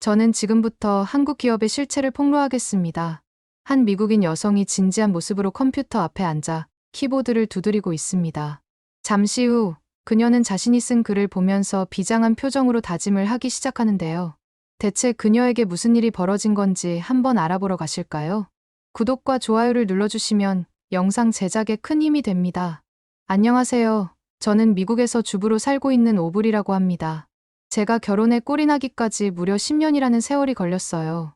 저는 지금부터 한국 기업의 실체를 폭로하겠습니다. 한 미국인 여성이 진지한 모습으로 컴퓨터 앞에 앉아 키보드를 두드리고 있습니다. 잠시 후 그녀는 자신이 쓴 글을 보면서 비장한 표정으로 다짐을 하기 시작하는데요. 대체 그녀에게 무슨 일이 벌어진 건지 한번 알아보러 가실까요? 구독과 좋아요를 눌러주시면 영상 제작에 큰 힘이 됩니다. 안녕하세요. 저는 미국에서 주부로 살고 있는 오블이라고 합니다. 제가 결혼에 꼴이 나기까지 무려 10년이라는 세월이 걸렸어요.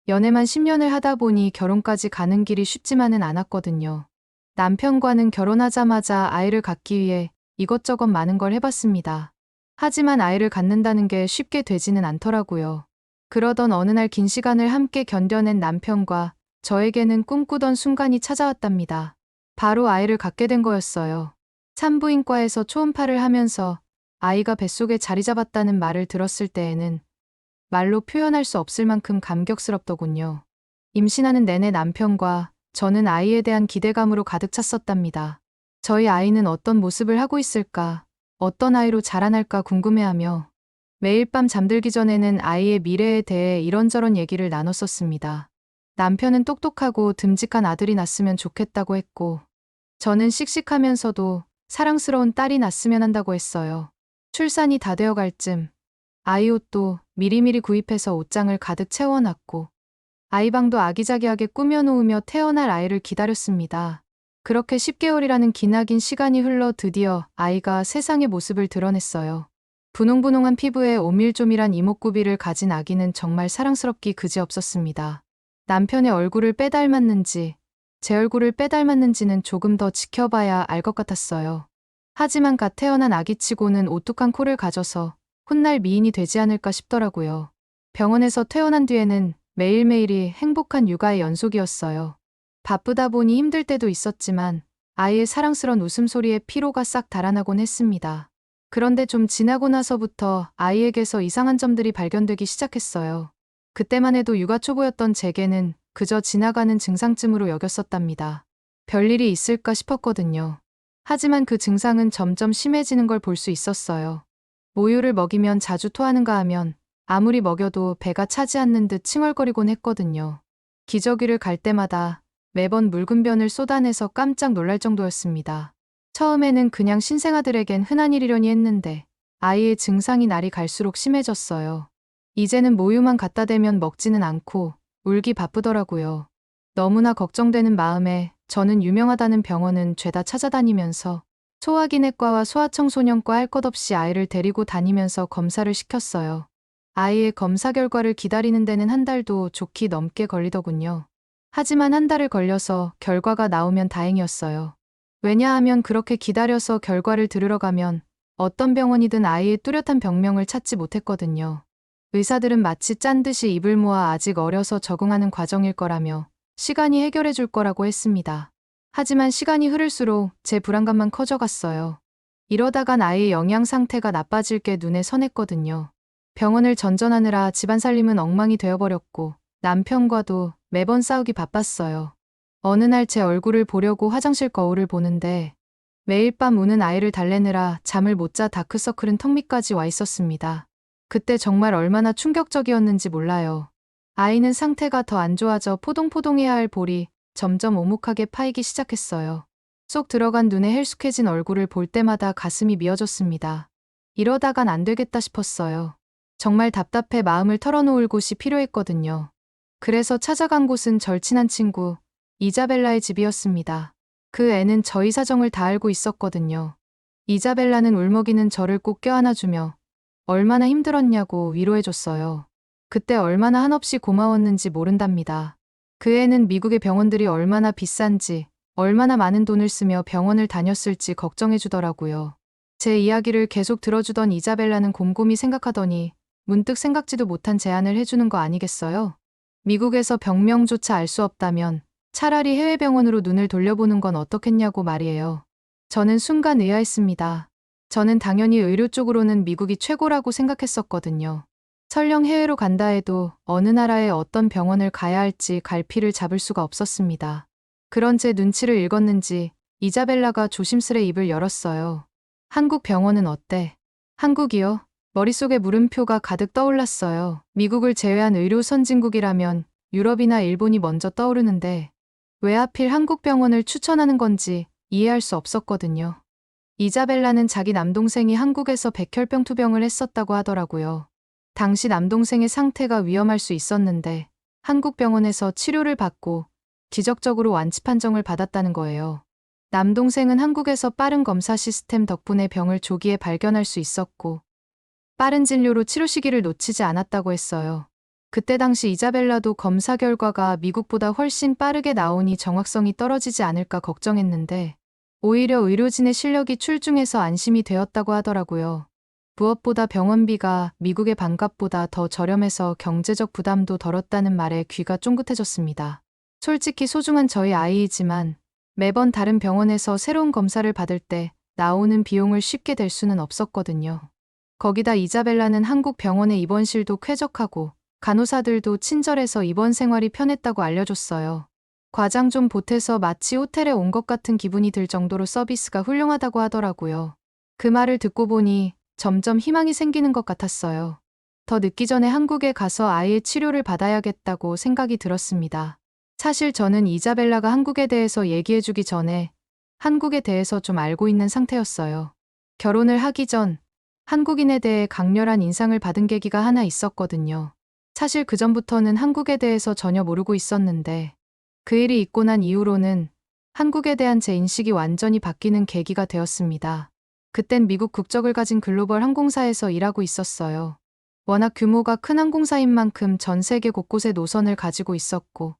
연애만 10년을 하다 보니 결혼까지 가는 길이 쉽지만은 않았거든요. 남편과는 결혼하자마자 아이를 갖기 위해 이것저것 많은 걸 해봤습니다. 하지만 아이를 갖는다는 게 쉽게 되지는 않더라고요. 그러던 어느 날 긴 시간을 함께 견뎌낸 남편과 저에게는 꿈꾸던 순간이 찾아왔답니다. 바로 아이를 갖게 된 거였어요. 산부인과에서 초음파를 하면서 아이가 뱃속에 자리 잡았다는 말을 들었을 때에는 말로 표현할 수 없을 만큼 감격스럽더군요. 임신하는 내내 남편과 저는 아이에 대한 기대감으로 가득 찼었답니다. 저희 아이는 어떤 모습을 하고 있을까, 어떤 아이로 자라날까 궁금해하며 매일 밤 잠들기 전에는 아이의 미래에 대해 이런저런 얘기를 나눴었습니다. 남편은 똑똑하고 듬직한 아들이 낳았으면 좋겠다고 했고, 저는 씩씩하면서도 사랑스러운 딸이 낳았으면 한다고 했어요. 출산이 다 되어갈 쯤 아이 옷도 미리미리 구입해서 옷장을 가득 채워놨고 아이방도 아기자기하게 꾸며놓으며 태어날 아이를 기다렸습니다. 그렇게 10개월이라는 기나긴 시간이 흘러 드디어 아이가 세상의 모습을 드러냈어요. 분홍분홍한 피부에 오밀조밀한 이목구비를 가진 아기는 정말 사랑스럽기 그지없었습니다. 남편의 얼굴을 빼닮았는지 제 얼굴을 빼닮았는지는 조금 더 지켜봐야 알 것 같았어요. 하지만 갓 태어난 아기치고는 오뚝한 코를 가져서 훗날 미인이 되지 않을까 싶더라고요. 병원에서 퇴원한 뒤에는 매일매일이 행복한 육아의 연속이었어요. 바쁘다 보니 힘들 때도 있었지만 아이의 사랑스런 웃음소리에 피로가 싹 달아나곤 했습니다. 그런데 좀 지나고 나서부터 아이에게서 이상한 점들이 발견되기 시작했어요. 그때만 해도 육아 초보였던 제게는 그저 지나가는 증상쯤으로 여겼었답니다. 별일이 있을까 싶었거든요. 하지만 그 증상은 점점 심해지는 걸 볼 수 있었어요. 모유를 먹이면 자주 토하는가 하면 아무리 먹여도 배가 차지 않는 듯 칭얼거리곤 했거든요. 기저귀를 갈 때마다 매번 묽은 변을 쏟아내서 깜짝 놀랄 정도였습니다. 처음에는 그냥 신생아들에겐 흔한 일이려니 했는데 아이의 증상이 날이 갈수록 심해졌어요. 이제는 모유만 갖다 대면 먹지는 않고 울기 바쁘더라고요. 너무나 걱정되는 마음에 저는 유명하다는 병원은 죄다 찾아다니면서 소화기내과와 소아청소년과 할 것 없이 아이를 데리고 다니면서 검사를 시켰어요. 아이의 검사 결과를 기다리는 데는 한 달도 좋게 넘게 걸리더군요. 하지만 한 달을 걸려서 결과가 나오면 다행이었어요. 왜냐하면 그렇게 기다려서 결과를 들으러 가면 어떤 병원이든 아이의 뚜렷한 병명을 찾지 못했거든요. 의사들은 마치 짠 듯이 입을 모아 아직 어려서 적응하는 과정일 거라며 시간이 해결해 줄 거라고 했습니다. 하지만 시간이 흐를수록 제 불안감만 커져갔어요. 이러다간 아이의 영양 상태가 나빠질 게 눈에 선했거든요. 병원을 전전하느라 집안 살림은 엉망이 되어버렸고 남편과도 매번 싸우기 바빴어요. 어느 날 제 얼굴을 보려고 화장실 거울을 보는데 매일 밤 우는 아이를 달래느라 잠을 못 자 다크서클은 턱 밑까지 와 있었습니다. 그때 정말 얼마나 충격적이었는지 몰라요. 아이는 상태가 더 안 좋아져 포동포동해야 할 볼이 점점 오목하게 파이기 시작했어요. 쏙 들어간 눈에 헬쑥해진 얼굴을 볼 때마다 가슴이 미어졌습니다. 이러다간 안 되겠다 싶었어요. 정말 답답해 마음을 털어놓을 곳이 필요했거든요. 그래서 찾아간 곳은 절친한 친구 이자벨라의 집이었습니다. 그 애는 저희 사정을 다 알고 있었거든요. 이자벨라는 울먹이는 저를 꼭 껴안아주며 얼마나 힘들었냐고 위로해줬어요. 그때 얼마나 한없이 고마웠는지 모른답니다. 그 애는 미국의 병원들이 얼마나 비싼지, 얼마나 많은 돈을 쓰며 병원을 다녔을지 걱정해주더라고요. 제 이야기를 계속 들어주던 이자벨라는 곰곰이 생각하더니 문득 생각지도 못한 제안을 해주는 거 아니겠어요? 미국에서 병명조차 알 수 없다면 차라리 해외 병원으로 눈을 돌려보는 건 어떻겠냐고 말이에요. 저는 순간 의아했습니다. 저는 당연히 의료 쪽으로는 미국이 최고라고 생각했었거든요. 설령 해외로 간다 해도 어느 나라의 어떤 병원을 가야 할지 갈피를 잡을 수가 없었습니다. 그런 제 눈치를 읽었는지 이자벨라가 조심스레 입을 열었어요. 한국 병원은 어때? 한국이요? 머릿속에 물음표가 가득 떠올랐어요. 미국을 제외한 의료 선진국이라면 유럽이나 일본이 먼저 떠오르는데 왜 하필 한국 병원을 추천하는 건지 이해할 수 없었거든요. 이자벨라는 자기 남동생이 한국에서 백혈병 투병을 했었다고 하더라고요. 당시 남동생의 상태가 위험할 수 있었는데 한국 병원에서 치료를 받고 기적적으로 완치 판정을 받았다는 거예요. 남동생은 한국에서 빠른 검사 시스템 덕분에 병을 조기에 발견할 수 있었고 빠른 진료로 치료 시기를 놓치지 않았다고 했어요. 그때 당시 이자벨라도 검사 결과가 미국보다 훨씬 빠르게 나오니 정확성이 떨어지지 않을까 걱정했는데 오히려 의료진의 실력이 출중해서 안심이 되었다고 하더라고요. 무엇보다 병원비가 미국의 반값보다 더 저렴해서 경제적 부담도 덜었다는 말에 귀가 쫑긋해졌습니다. 솔직히 소중한 저희 아이이지만 매번 다른 병원에서 새로운 검사를 받을 때 나오는 비용을 쉽게 댈 수는 없었거든요. 거기다 이자벨라는 한국 병원의 입원실도 쾌적하고 간호사들도 친절해서 입원 생활이 편했다고 알려줬어요. 과장 좀 보태서 마치 호텔에 온 것 같은 기분이 들 정도로 서비스가 훌륭하다고 하더라고요. 그 말을 듣고 보니 점점 희망이 생기는 것 같았어요. 더 늦기 전에 한국에 가서 아이의 치료를 받아야겠다고 생각이 들었습니다. 사실 저는 이자벨라가 한국에 대해서 얘기해주기 전에 한국에 대해서 좀 알고 있는 상태였어요. 결혼을 하기 전 한국인에 대해 강렬한 인상을 받은 계기가 하나 있었거든요. 사실 그전부터는 한국에 대해서 전혀 모르고 있었는데 그 일이 있고 난 이후로는 한국에 대한 제 인식이 완전히 바뀌는 계기가 되었습니다. 그땐 미국 국적을 가진 글로벌 항공사에서 일하고 있었어요. 워낙 규모가 큰 항공사인 만큼 전 세계 곳곳에 노선을 가지고 있었고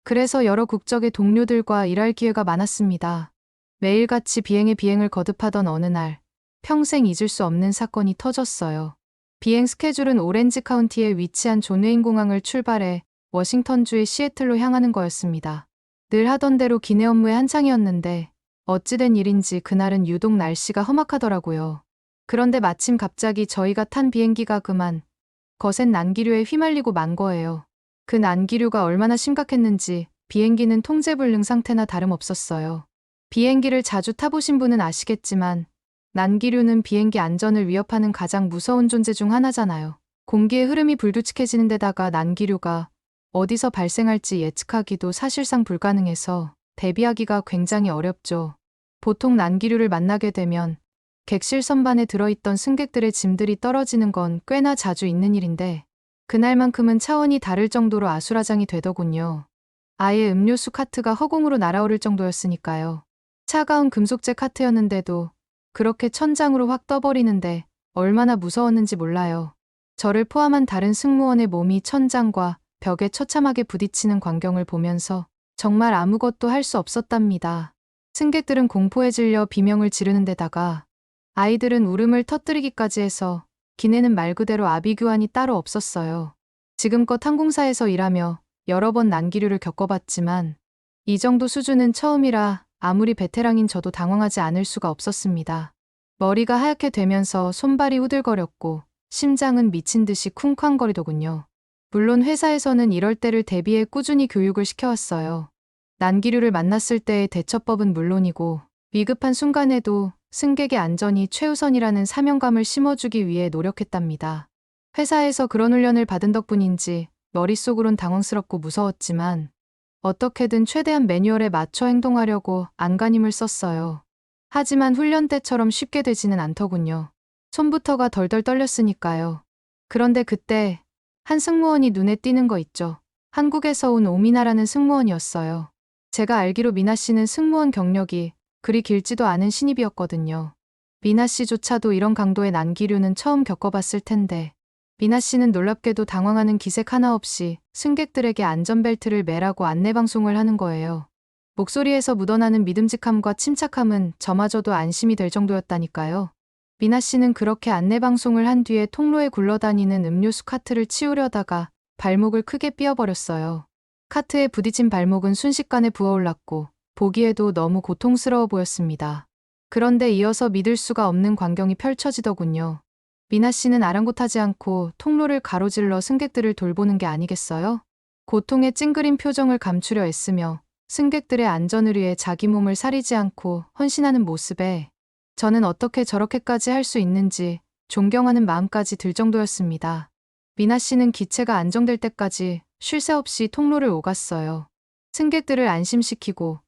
그래서 여러 국적의 동료들과 일할 기회가 많았습니다. 매일같이 비행을 거듭하던 어느 날 평생 잊을 수 없는 사건이 터졌어요. 비행 스케줄은 오렌지 카운티에 위치한 존 웨인 공항을 출발해 워싱턴주의 시애틀로 향하는 거였습니다. 늘 하던 대로 기내 업무의 한창이었는데 어찌된 일인지 그날은 유독 날씨가 험악하더라고요. 그런데 마침 갑자기 저희가 탄 비행기가 그만 거센 난기류에 휘말리고 만 거예요. 그 난기류가 얼마나 심각했는지 비행기는 통제불능 상태나 다름없었어요. 비행기를 자주 타보신 분은 아시겠지만 난기류는 비행기 안전을 위협하는 가장 무서운 존재 중 하나잖아요. 공기의 흐름이 불규칙해지는 데다가 난기류가 어디서 발생할지 예측하기도 사실상 불가능해서 대비하기가 굉장히 어렵죠. 보통 난기류를 만나게 되면 객실 선반에 들어있던 승객들의 짐들이 떨어지는 건 꽤나 자주 있는 일인데 그날만큼은 차원이 다를 정도로 아수라장이 되더군요. 아예 음료수 카트가 허공으로 날아오를 정도였으니까요. 차가운 금속재 카트였는데도 그렇게 천장으로 확 떠버리는데 얼마나 무서웠는지 몰라요. 저를 포함한 다른 승무원의 몸이 천장과 벽에 처참하게 부딪히는 광경을 보면서 정말 아무것도 할 수 없었답니다. 승객들은 공포에 질려 비명을 지르는 데다가 아이들은 울음을 터뜨리기까지 해서 기내는 말 그대로 아비규환이 따로 없었어요. 지금껏 항공사에서 일하며 여러 번 난기류를 겪어봤지만 이 정도 수준은 처음이라 아무리 베테랑인 저도 당황하지 않을 수가 없었습니다. 머리가 하얗게 되면서 손발이 후들거렸고 심장은 미친 듯이 쿵쾅거리더군요. 물론 회사에서는 이럴 때를 대비해 꾸준히 교육을 시켜왔어요. 난기류를 만났을 때의 대처법은 물론이고 위급한 순간에도 승객의 안전이 최우선이라는 사명감을 심어주기 위해 노력했답니다. 회사에서 그런 훈련을 받은 덕분인지 머릿속으론 당황스럽고 무서웠지만 어떻게든 최대한 매뉴얼에 맞춰 행동하려고 안간힘을 썼어요. 하지만 훈련 때처럼 쉽게 되지는 않더군요. 손부터가 덜덜 떨렸으니까요. 그런데 그때 한 승무원이 눈에 띄는 거 있죠. 한국에서 온 오미나라는 승무원이었어요. 제가 알기로 미나 씨는 승무원 경력이 그리 길지도 않은 신입이었거든요. 미나 씨조차도 이런 강도의 난기류는 처음 겪어봤을 텐데 미나 씨는 놀랍게도 당황하는 기색 하나 없이 승객들에게 안전벨트를 매라고 안내방송을 하는 거예요. 목소리에서 묻어나는 믿음직함과 침착함은 저마저도 안심이 될 정도였다니까요. 미나 씨는 그렇게 안내방송을 한 뒤에 통로에 굴러다니는 음료수 카트를 치우려다가 발목을 크게 삐어버렸어요. 카트에 부딪힌 발목은 순식간에 부어올랐고 보기에도 너무 고통스러워 보였습니다. 그런데 이어서 믿을 수가 없는 광경이 펼쳐지더군요. 미나 씨는 아랑곳하지 않고 통로를 가로질러 승객들을 돌보는 게 아니겠어요? 고통에 찡그린 표정을 감추려 애쓰며 승객들의 안전을 위해 자기 몸을 사리지 않고 헌신하는 모습에 저는 어떻게 저렇게까지 할 수 있는지 존경하는 마음까지 들 정도였습니다. 미나 씨는 기체가 안정될 때까지 쉴 새 없이 통로를 오갔어요. 승객들을 안심시키고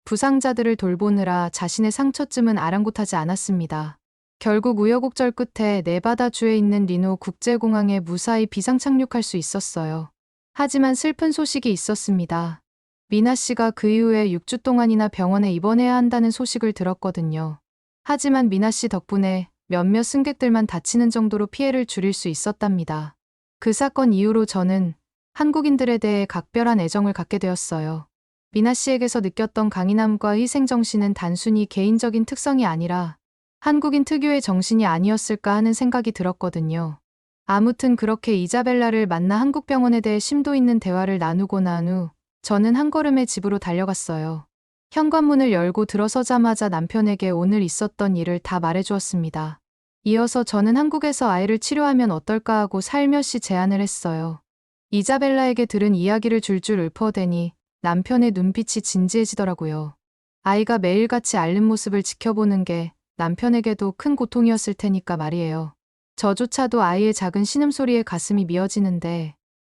부상자들을 돌보느라 자신의 상처쯤은 아랑곳하지 않았습니다. 결국 우여곡절 끝에 네바다주에 있는 리노 국제공항에 무사히 비상 착륙할 수 있었어요. 하지만 슬픈 소식이 있었습니다. 미나 씨가 그 이후에 6주 동안이나 병원에 입원해야 한다는 소식을 들었거든요. 하지만 미나 씨 덕분에 몇몇 승객들만 다치는 정도로 피해를 줄일 수 있었답니다. 그 사건 이후로 저는 한국인들에 대해 각별한 애정을 갖게 되었어요. 미나 씨에게서 느꼈던 강인함과 희생정신은 단순히 개인적인 특성이 아니라 한국인 특유의 정신이 아니었을까 하는 생각이 들었거든요. 아무튼 그렇게 이자벨라를 만나 한국 병원에 대해 심도 있는 대화를 나누고 난 후 저는 한 걸음에 집으로 달려갔어요. 현관문을 열고 들어서자마자 남편에게 오늘 있었던 일을 다 말해주었습니다. 이어서 저는 한국에서 아이를 치료하면 어떨까 하고 살며시 제안을 했어요. 이자벨라에게 들은 이야기를 줄줄 읊어대니 남편의 눈빛이 진지해지더라고요. 아이가 매일같이 앓는 모습을 지켜보는 게 남편에게도 큰 고통이었을 테니까 말이에요. 저조차도 아이의 작은 신음소리에 가슴이 미어지는데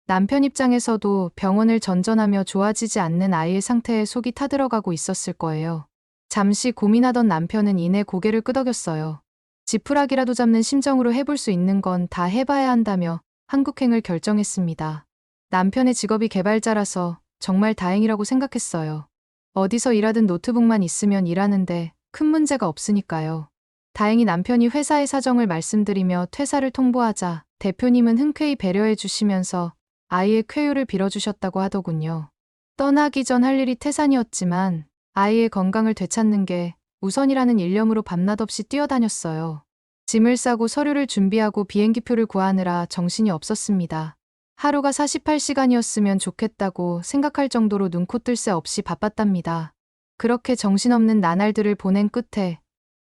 남편 입장에서도 병원을 전전하며 좋아지지 않는 아이의 상태에 속이 타들어가고 있었을 거예요. 잠시 고민하던 남편은 이내 고개를 끄덕였어요. 지푸라기라도 잡는 심정으로 해볼 수 있는 건 다 해봐야 한다며 한국행을 결정했습니다. 남편의 직업이 개발자라서 정말 다행이라고 생각했어요. 어디서 일하든 노트북만 있으면 일하는데 큰 문제가 없으니까요. 다행히 남편이 회사의 사정을 말씀드리며 퇴사를 통보하자 대표님은 흔쾌히 배려해 주시면서 아이의 쾌유를 빌어주셨다고 하더군요. 떠나기 전 할 일이 태산이었지만 아이의 건강을 되찾는 게 우선이라는 일념으로 밤낮 없이 뛰어다녔어요. 짐을 싸고 서류를 준비하고 비행기표를 구하느라 정신이 없었습니다. 하루가 48시간이었으면 좋겠다고 생각할 정도로 눈코 뜰 새 없이 바빴답니다. 그렇게 정신없는 나날들을 보낸 끝에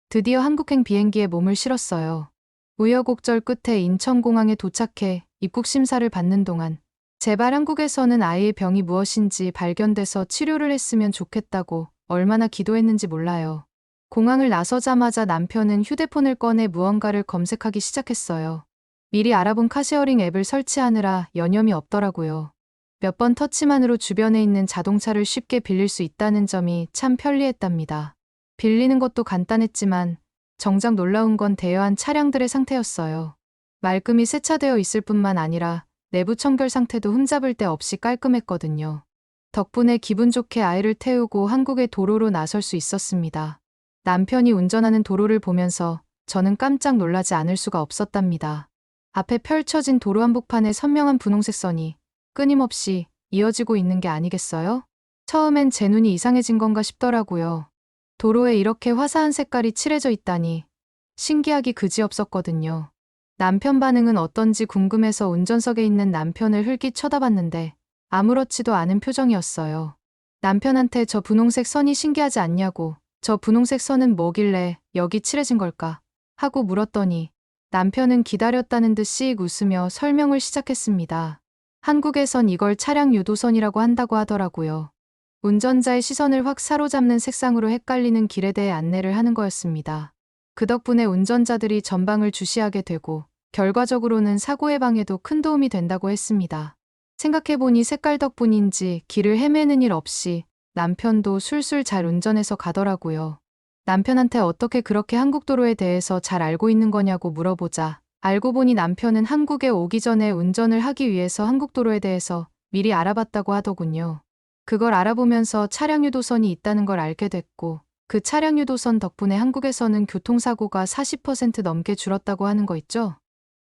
드디어 한국행 비행기에 몸을 실었어요. 우여곡절 끝에 인천공항에 도착해 입국 심사를 받는 동안 제발 한국에서는 아이의 병이 무엇인지 발견돼서 치료를 했으면 좋겠다고 얼마나 기도했는지 몰라요. 공항을 나서자마자 남편은 휴대폰을 꺼내 무언가를 검색하기 시작했어요. 미리 알아본 카쉐어링 앱을 설치하느라 여념이 없더라고요. 몇 번 터치만으로 주변에 있는 자동차를 쉽게 빌릴 수 있다는 점이 참 편리했답니다. 빌리는 것도 간단했지만 정작 놀라운 건 대여한 차량들의 상태였어요. 말끔히 세차되어 있을 뿐만 아니라 내부 청결 상태도 흠잡을 데 없이 깔끔했거든요. 덕분에 기분 좋게 아이를 태우고 한국의 도로로 나설 수 있었습니다. 남편이 운전하는 도로를 보면서 저는 깜짝 놀라지 않을 수가 없었답니다. 앞에 펼쳐진 도로 한복판에 선명한 분홍색 선이 끊임없이 이어지고 있는 게 아니겠어요? 처음엔 제 눈이 이상해진 건가 싶더라고요. 도로에 이렇게 화사한 색깔이 칠해져 있다니 신기하기 그지없었거든요. 남편 반응은 어떤지 궁금해서 운전석에 있는 남편을 흘낏 쳐다봤는데 아무렇지도 않은 표정이었어요. 남편한테 저 분홍색 선이 신기하지 않냐고, 저 분홍색 선은 뭐길래 여기 칠해진 걸까? 하고 물었더니 남편은 기다렸다는 듯 씩 웃으며 설명을 시작했습니다. 한국에선 이걸 차량 유도선이라고 한다고 하더라고요. 운전자의 시선을 확 사로잡는 색상으로 헷갈리는 길에 대해 안내를 하는 거였습니다. 그 덕분에 운전자들이 전방을 주시하게 되고 결과적으로는 사고 예방에도 큰 도움이 된다고 했습니다. 생각해보니 색깔 덕분인지 길을 헤매는 일 없이 남편도 술술 잘 운전해서 가더라고요. 남편한테 어떻게 그렇게 한국 도로에 대해서 잘 알고 있는 거냐고 물어보자 알고 보니 남편은 한국에 오기 전에 운전을 하기 위해서 한국 도로에 대해서 미리 알아봤다고 하더군요. 그걸 알아보면서 차량 유도선이 있다는 걸 알게 됐고 그 차량 유도선 덕분에 한국에서는 교통사고가 40% 넘게 줄었다고 하는 거 있죠?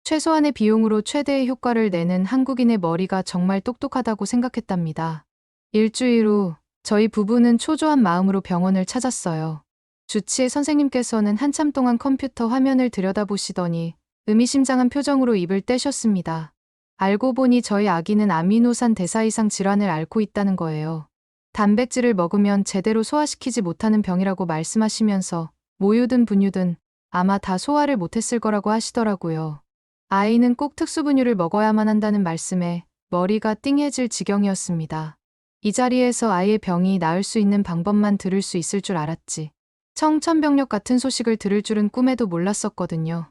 최소한의 비용으로 최대의 효과를 내는 한국인의 머리가 정말 똑똑하다고 생각했답니다. 일주일 후 저희 부부는 초조한 마음으로 병원을 찾았어요. 주치의 선생님께서는 한참 동안 컴퓨터 화면을 들여다보시더니 의미심장한 표정으로 입을 떼셨습니다. 알고 보니 저희 아기는 아미노산 대사 이상 질환을 앓고 있다는 거예요. 단백질을 먹으면 제대로 소화시키지 못하는 병이라고 말씀하시면서 모유든 분유든 아마 다 소화를 못했을 거라고 하시더라고요. 아이는 꼭 특수분유를 먹어야만 한다는 말씀에 머리가 띵해질 지경이었습니다. 이 자리에서 아이의 병이 나을 수 있는 방법만 들을 수 있을 줄 알았지. 청천벽력 같은 소식을 들을 줄은 꿈에도 몰랐었거든요.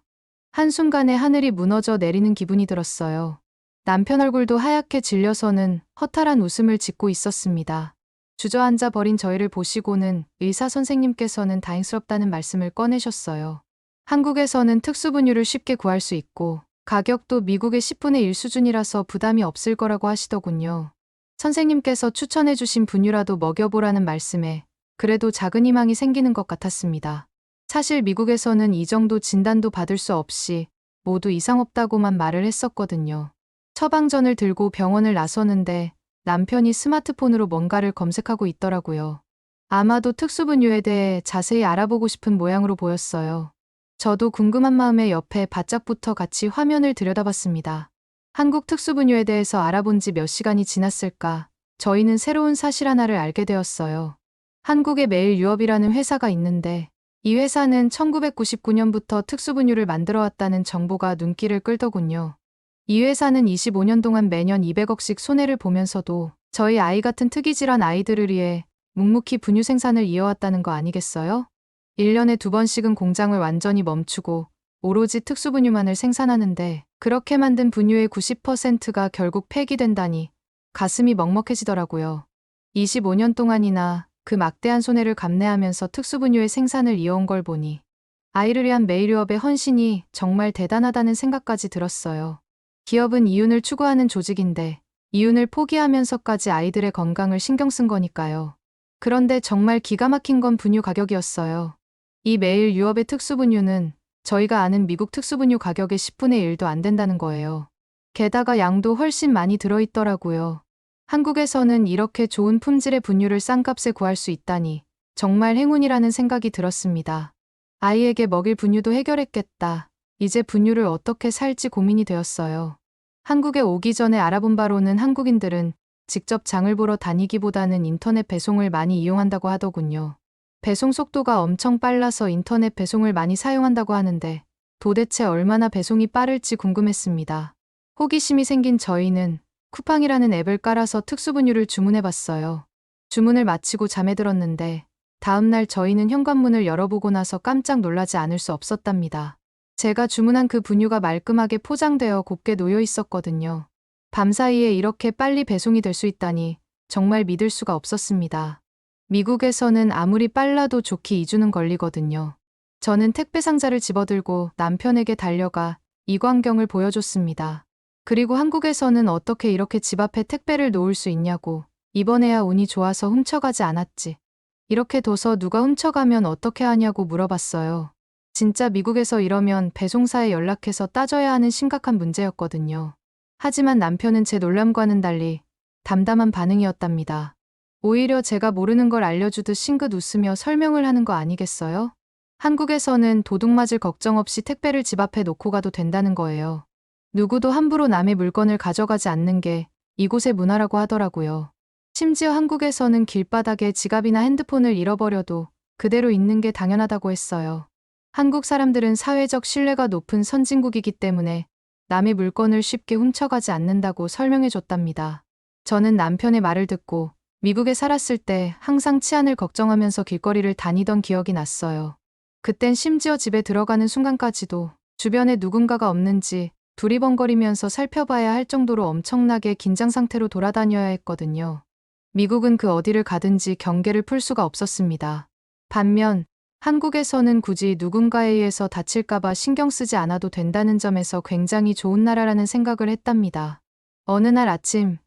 한순간에 하늘이 무너져 내리는 기분이 들었어요. 남편 얼굴도 하얗게 질려서는 허탈한 웃음을 짓고 있었습니다. 주저앉아 버린 저희를 보시고는 의사 선생님께서는 다행스럽다는 말씀을 꺼내셨어요. 한국에서는 특수분유를 쉽게 구할 수 있고 가격도 미국의 10분의 1 수준이라서 부담이 없을 거라고 하시더군요. 선생님께서 추천해 주신 분유라도 먹여보라는 말씀에 그래도 작은 희망이 생기는 것 같았습니다. 사실 미국에서는 이 정도 진단도 받을 수 없이 모두 이상 없다고만 말을 했었거든요. 처방전을 들고 병원을 나서는데 남편이 스마트폰으로 뭔가를 검색하고 있더라고요. 아마도 특수분유에 대해 자세히 알아보고 싶은 모양으로 보였어요. 저도 궁금한 마음에 옆에 바짝부터 같이 화면을 들여다봤습니다. 한국 특수분유에 대해서 알아본 지 몇 시간이 지났을까, 저희는 새로운 사실 하나를 알게 되었어요. 한국에 매일 유업이라는 회사가 있는데 이 회사는 1999년부터 특수분유를 만들어 왔다는 정보가 눈길을 끌더군요. 이 회사는 25년 동안 매년 200억씩 손해를 보면서도 저희 아이 같은 특이질환 아이들을 위해 묵묵히 분유 생산을 이어왔다는 거 아니겠어요? 1년에 2번씩은 공장을 완전히 멈추고 오로지 특수분유만을 생산하는데 그렇게 만든 분유의 90%가 결국 폐기된다니 가슴이 먹먹해지더라고요. 25년 동안이나 그 막대한 손해를 감내하면서 특수분유의 생산을 이어온 걸 보니 아이를 위한 매일 유업의 헌신이 정말 대단하다는 생각까지 들었어요. 기업은 이윤을 추구하는 조직인데 이윤을 포기하면서까지 아이들의 건강을 신경 쓴 거니까요. 그런데 정말 기가 막힌 건 분유 가격이었어요. 이 매일 유업의 특수분유는 저희가 아는 미국 특수분유 가격의 10분의 1도 안 된다는 거예요. 게다가 양도 훨씬 많이 들어있더라고요. 한국에서는 이렇게 좋은 품질의 분유를 싼 값에 구할 수 있다니 정말 행운이라는 생각이 들었습니다. 아이에게 먹일 분유도 해결했겠다. 이제 분유를 어떻게 살지 고민이 되었어요. 한국에 오기 전에 알아본 바로는 한국인들은 직접 장을 보러 다니기보다는 인터넷 배송을 많이 이용한다고 하더군요. 배송 속도가 엄청 빨라서 인터넷 배송을 많이 사용한다고 하는데 도대체 얼마나 배송이 빠를지 궁금했습니다. 호기심이 생긴 저희는 쿠팡이라는 앱을 깔아서 특수분유를 주문해봤어요. 주문을 마치고 잠에 들었는데 다음날 저희는 현관문을 열어보고 나서 깜짝 놀라지 않을 수 없었답니다. 제가 주문한 그 분유가 말끔하게 포장되어 곱게 놓여 있었거든요. 밤사이에 이렇게 빨리 배송이 될 수 있다니 정말 믿을 수가 없었습니다. 미국에서는 아무리 빨라도 좋게 2주는 걸리거든요. 저는 택배 상자를 집어들고 남편에게 달려가 이 광경을 보여줬습니다. 그리고 한국에서는 어떻게 이렇게 집 앞에 택배를 놓을 수 있냐고, 이번에야 운이 좋아서 훔쳐가지 않았지. 이렇게 둬서 누가 훔쳐가면 어떻게 하냐고 물어봤어요. 진짜 미국에서 이러면 배송사에 연락해서 따져야 하는 심각한 문제였거든요. 하지만 남편은 제 놀람과는 달리 담담한 반응이었답니다. 오히려 제가 모르는 걸 알려주듯 싱긋 웃으며 설명을 하는 거 아니겠어요? 한국에서는 도둑 맞을 걱정 없이 택배를 집 앞에 놓고 가도 된다는 거예요. 누구도 함부로 남의 물건을 가져가지 않는 게 이곳의 문화라고 하더라고요. 심지어 한국에서는 길바닥에 지갑이나 핸드폰을 잃어버려도 그대로 있는 게 당연하다고 했어요. 한국 사람들은 사회적 신뢰가 높은 선진국이기 때문에 남의 물건을 쉽게 훔쳐가지 않는다고 설명해 줬답니다. 저는 남편의 말을 듣고 미국에 살았을 때 항상 치안을 걱정하면서 길거리를 다니던 기억이 났어요. 그땐 심지어 집에 들어가는 순간까지도 주변에 누군가가 없는지 두리번거리면서 살펴봐야 할 정도로 엄청나게 긴장 상태로 돌아다녀야 했거든요. 미국은 그 어디를 가든지 경계를 풀 수가 없었습니다. 반면 한국에서는 굳이 누군가에 의해서 다칠까봐 신경 쓰지 않아도 된다는 점에서 굉장히 좋은 나라라는 생각을 했답니다. 어느 날 아침,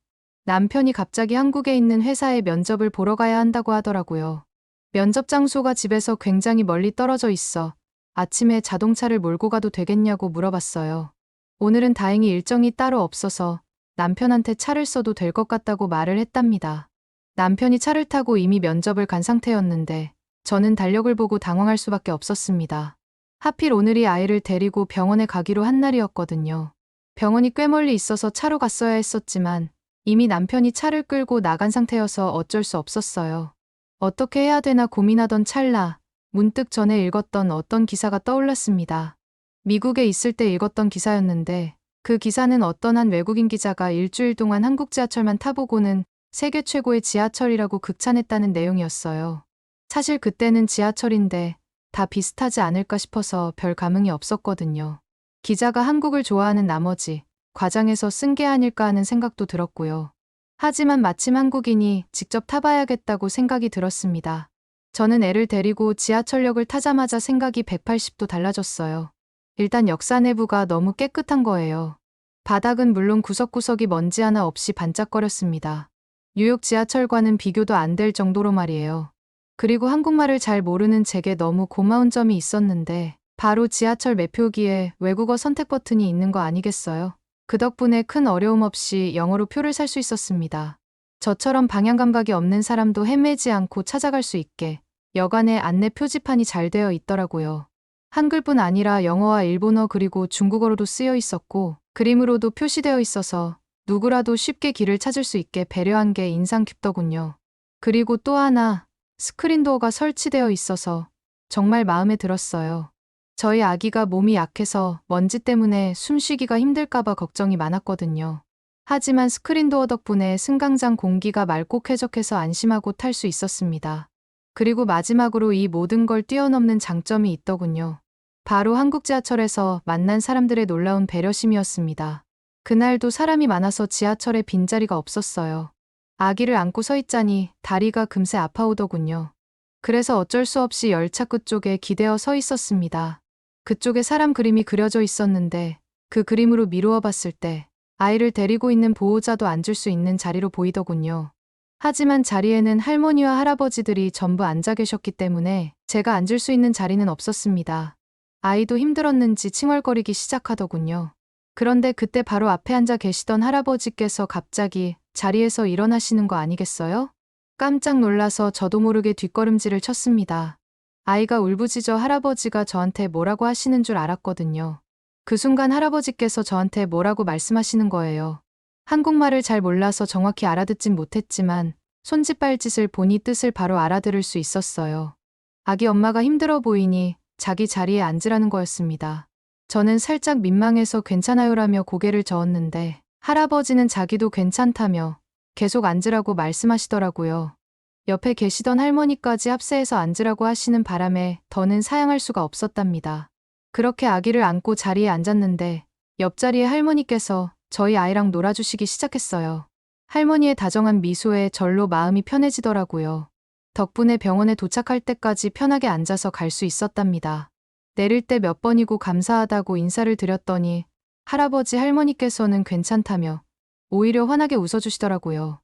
남편이 갑자기 한국에 있는 회사에 면접을 보러 가야 한다고 하더라고요. 면접 장소가 집에서 굉장히 멀리 떨어져 있어 아침에 자동차를 몰고 가도 되겠냐고 물어봤어요. 오늘은 다행히 일정이 따로 없어서 남편한테 차를 써도 될 것 같다고 말을 했답니다. 남편이 차를 타고 이미 면접을 간 상태였는데 저는 달력을 보고 당황할 수밖에 없었습니다. 하필 오늘이 아이를 데리고 병원에 가기로 한 날이었거든요. 병원이 꽤 멀리 있어서 차로 갔어야 했었지만 이미 남편이 차를 끌고 나간 상태여서 어쩔 수 없었어요. 어떻게 해야 되나 고민하던 찰나 문득 전에 읽었던 어떤 기사가 떠올랐습니다. 미국에 있을 때 읽었던 기사였는데 그 기사는 어떤 한 외국인 기자가 일주일 동안 한국 지하철만 타보고는 세계 최고의 지하철이라고 극찬했다는 내용이었어요. 사실 그때는 지하철인데 다 비슷하지 않을까 싶어서 별 감흥이 없었거든요. 기자가 한국을 좋아하는 나머지 과장해서 쓴 게 아닐까 하는 생각도 들었고요. 하지만 마침 한국인이 직접 타봐야겠다고 생각이 들었습니다. 저는 애를 데리고 지하철역을 타자마자 생각이 180도 달라졌어요. 일단 역사 내부가 너무 깨끗한 거예요. 바닥은 물론 구석구석이 먼지 하나 없이 반짝거렸습니다. 뉴욕 지하철과는 비교도 안 될 정도로 말이에요. 그리고 한국말을 잘 모르는 제게 너무 고마운 점이 있었는데 바로 지하철 매표기에 외국어 선택 버튼이 있는 거 아니겠어요? 그 덕분에 큰 어려움 없이 영어로 표를 살 수 있었습니다. 저처럼 방향 감각이 없는 사람도 헤매지 않고 찾아갈 수 있게 여간에 안내 표지판이 잘 되어 있더라고요. 한글뿐 아니라 영어와 일본어 그리고 중국어로도 쓰여 있었고 그림으로도 표시되어 있어서 누구라도 쉽게 길을 찾을 수 있게 배려한 게 인상 깊더군요. 그리고 또 하나, 스크린도어가 설치되어 있어서 정말 마음에 들었어요. 저희 아기가 몸이 약해서 먼지 때문에 숨쉬기가 힘들까봐 걱정이 많았거든요. 하지만 스크린도어 덕분에 승강장 공기가 맑고 쾌적해서 안심하고 탈 수 있었습니다. 그리고 마지막으로 이 모든 걸 뛰어넘는 장점이 있더군요. 바로 한국 지하철에서 만난 사람들의 놀라운 배려심이었습니다. 그날도 사람이 많아서 지하철에 빈자리가 없었어요. 아기를 안고 서 있자니 다리가 금세 아파오더군요. 그래서 어쩔 수 없이 열차 끝쪽에 기대어 서 있었습니다. 그쪽에 사람 그림이 그려져 있었는데 그 그림으로 미루어 봤을 때 아이를 데리고 있는 보호자도 앉을 수 있는 자리로 보이더군요. 하지만 자리에는 할머니와 할아버지들이 전부 앉아 계셨기 때문에 제가 앉을 수 있는 자리는 없었습니다. 아이도 힘들었는지 칭얼거리기 시작하더군요. 그런데 그때 바로 앞에 앉아 계시던 할아버지께서 갑자기 자리에서 일어나시는 거 아니겠어요? 깜짝 놀라서 저도 모르게 뒷걸음질을 쳤습니다. 아이가 울부짖어 할아버지가 저한테 뭐라고 하시는 줄 알았거든요. 그 순간 할아버지께서 저한테 뭐라고 말씀하시는 거예요. 한국말을 잘 몰라서 정확히 알아듣진 못했지만 손짓발짓을 보니 뜻을 바로 알아들을 수 있었어요. 아기 엄마가 힘들어 보이니 자기 자리에 앉으라는 거였습니다. 저는 살짝 민망해서 괜찮아요라며 고개를 저었는데 할아버지는 자기도 괜찮다며 계속 앉으라고 말씀하시더라고요. 옆에 계시던 할머니까지 합세해서 앉으라고 하시는 바람에 더는 사양할 수가 없었답니다. 그렇게 아기를 안고 자리에 앉았는데 옆자리에 할머니께서 저희 아이랑 놀아주시기 시작했어요. 할머니의 다정한 미소에 절로 마음이 편해지더라고요. 덕분에 병원에 도착할 때까지 편하게 앉아서 갈 수 있었답니다. 내릴 때 몇 번이고 감사하다고 인사를 드렸더니 할아버지 할머니께서는 괜찮다며 오히려 환하게 웃어주시더라고요.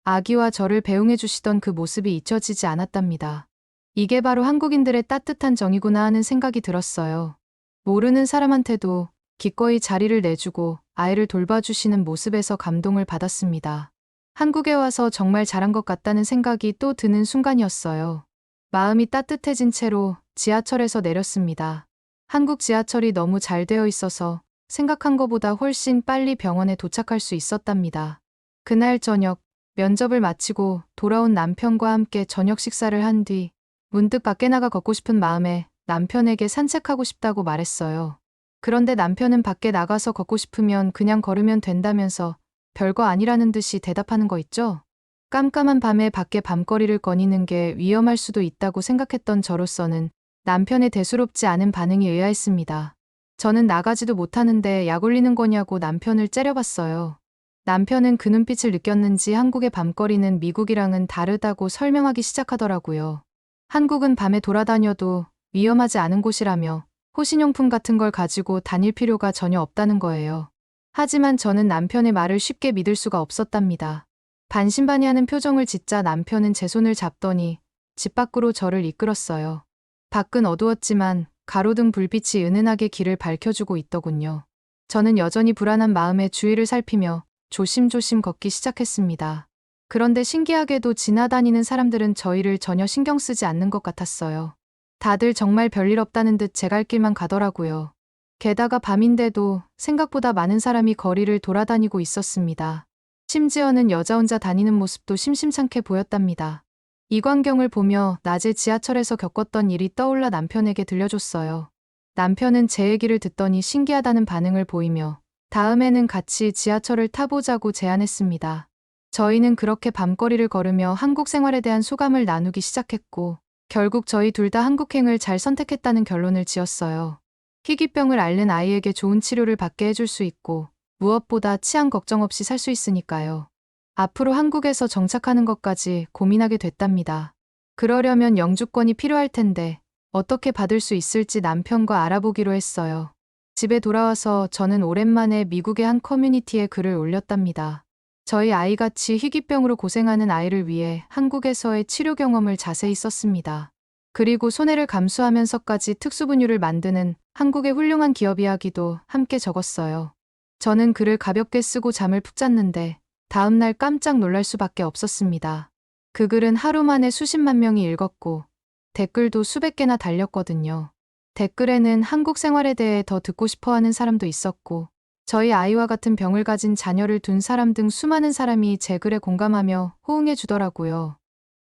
아기와 저를 배웅해 주시던 그 모습이 잊혀지지 않았답니다. 이게 바로 한국인들의 따뜻한 정이구나 하는 생각이 들었어요. 모르는 사람한테도 기꺼이 자리를 내주고 아이를 돌봐주시는 모습에서 감동을 받았습니다. 한국에 와서 정말 잘한 것 같다는 생각이 또 드는 순간이었어요. 마음이 따뜻해진 채로 지하철에서 내렸습니다. 한국 지하철이 너무 잘 되어 있어서 생각한 것보다 훨씬 빨리 병원에 도착할 수 있었답니다. 그날 저녁 면접을 마치고 돌아온 남편과 함께 저녁 식사를 한 뒤 문득 밖에 나가 걷고 싶은 마음에 남편에게 산책하고 싶다고 말했어요. 그런데 남편은 밖에 나가서 걷고 싶으면 그냥 걸으면 된다면서 별거 아니라는 듯이 대답하는 거 있죠? 깜깜한 밤에 밖에 밤거리를 거니는 게 위험할 수도 있다고 생각했던 저로서는 남편의 대수롭지 않은 반응이 의아했습니다. 저는 나가지도 못하는데 약 올리는 거냐고 남편을 째려봤어요. 남편은 그 눈빛을 느꼈는지 한국의 밤거리는 미국이랑은 다르다고 설명하기 시작하더라고요. 한국은 밤에 돌아다녀도 위험하지 않은 곳이라며 호신용품 같은 걸 가지고 다닐 필요가 전혀 없다는 거예요. 하지만 저는 남편의 말을 쉽게 믿을 수가 없었답니다. 반신반의하는 표정을 짓자 남편은 제 손을 잡더니 집 밖으로 저를 이끌었어요. 밖은 어두웠지만 가로등 불빛이 은은하게 길을 밝혀주고 있더군요. 저는 여전히 불안한 마음에 주위를 살피며 조심조심 걷기 시작했습니다. 그런데 신기하게도 지나다니는 사람들은 저희를 전혀 신경 쓰지 않는 것 같았어요. 다들 정말 별일 없다는 듯 제 갈 길만 가더라고요. 게다가 밤인데도 생각보다 많은 사람이 거리를 돌아다니고 있었습니다. 심지어는 여자 혼자 다니는 모습도 심심찮게 보였답니다. 이 광경을 보며 낮에 지하철에서 겪었던 일이 떠올라 남편에게 들려줬어요. 남편은 제 얘기를 듣더니 신기하다는 반응을 보이며 다음에는 같이 지하철을 타보자고 제안했습니다. 저희는 그렇게 밤거리를 걸으며 한국 생활에 대한 소감을 나누기 시작했고 결국 저희 둘 다 한국행을 잘 선택했다는 결론을 지었어요. 희귀병을 앓는 아이에게 좋은 치료를 받게 해줄 수 있고 무엇보다 치안 걱정 없이 살 수 있으니까요. 앞으로 한국에서 정착하는 것까지 고민하게 됐답니다. 그러려면 영주권이 필요할 텐데 어떻게 받을 수 있을지 남편과 알아보기로 했어요. 집에 돌아와서 저는 오랜만에 미국의 한 커뮤니티에 글을 올렸답니다. 저희 아이같이 희귀병으로 고생하는 아이를 위해 한국에서의 치료 경험을 자세히 썼습니다. 그리고 손해를 감수하면서까지 특수분유를 만드는 한국의 훌륭한 기업 이야기도 함께 적었어요. 저는 글을 가볍게 쓰고 잠을 푹 잤는데 다음날 깜짝 놀랄 수밖에 없었습니다. 그 글은 하루 만에 수십만 명이 읽었고 댓글도 수백 개나 달렸거든요. 댓글에는 한국 생활에 대해 더 듣고 싶어 하는 사람도 있었고 저희 아이와 같은 병을 가진 자녀를 둔 사람 등 수많은 사람이 제 글에 공감하며 호응해 주더라고요.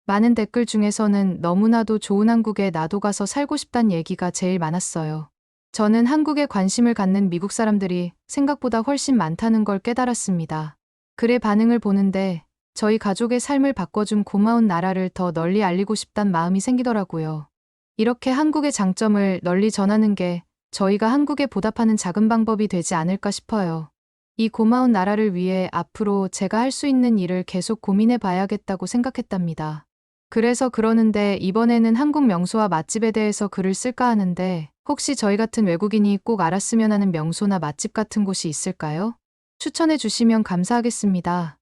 많은 댓글 중에서는 너무나도 좋은 한국에 나도 가서 살고 싶단 얘기가 제일 많았어요. 저는 한국에 관심을 갖는 미국 사람들이 생각보다 훨씬 많다는 걸 깨달았습니다. 글의 반응을 보는데 저희 가족의 삶을 바꿔준 고마운 나라를 더 널리 알리고 싶단 마음이 생기더라고요. 이렇게 한국의 장점을 널리 전하는 게 저희가 한국에 보답하는 작은 방법이 되지 않을까 싶어요. 이 고마운 나라를 위해 앞으로 제가 할 수 있는 일을 계속 고민해 봐야겠다고 생각했답니다. 그래서 그러는데 이번에는 한국 명소와 맛집에 대해서 글을 쓸까 하는데 혹시 저희 같은 외국인이 꼭 알았으면 하는 명소나 맛집 같은 곳이 있을까요? 추천해 주시면 감사하겠습니다.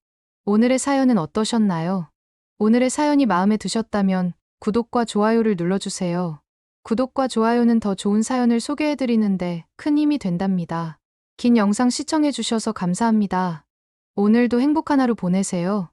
오늘의 사연은 어떠셨나요? 오늘의 사연이 마음에 드셨다면 구독과 좋아요를 눌러주세요. 구독과 좋아요는 더 좋은 사연을 소개해드리는데 큰 힘이 된답니다. 긴 영상 시청해주셔서 감사합니다. 오늘도 행복한 하루 보내세요.